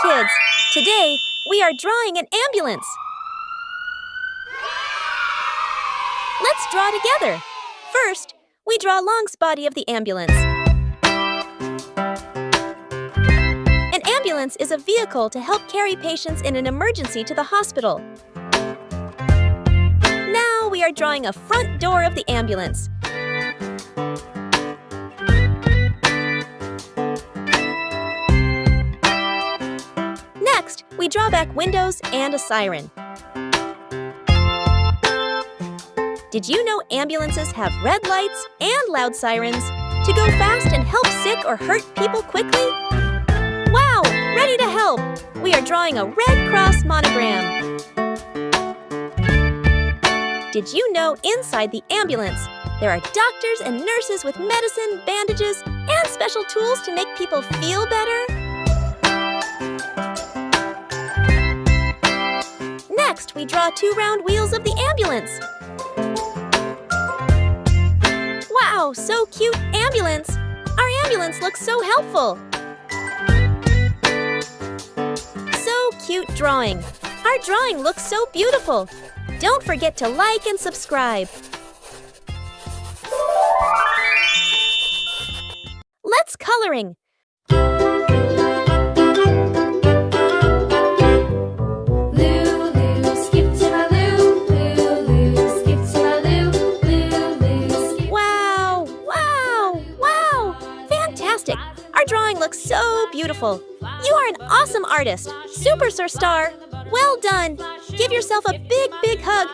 kids! Today, we are drawing an ambulance. Let's draw together. First, we draw Long's body of the ambulance. An ambulance is a vehicle to help carry patients in an emergency to the hospital. Now we are drawing a front door of the ambulance. Next, we draw back windows and a siren. Did you know ambulances have red lights and loud sirens to go fast and help sick or hurt people quickly? Wow! Ready to help! We are drawing a Red Cross monogram. Did you know inside the ambulance there are doctors and nurses with medicine, bandages, and special tools to make people feel better? Next, we draw 2 round wheels of the ambulance. Wow, so cute, ambulance! Our ambulance looks so helpful. So cute drawing. Our drawing looks so beautiful. Don't forget to like and subscribe. Let's coloring. Our drawing looks so beautiful. You are an awesome artist. Super Sir Star. Well done. Give yourself a big, big hug.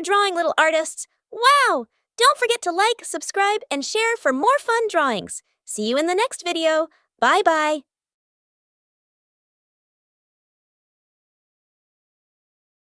your drawing, little artists! Wow! Don't forget to like, subscribe, and share for more fun drawings. See you in the next video. Bye-bye.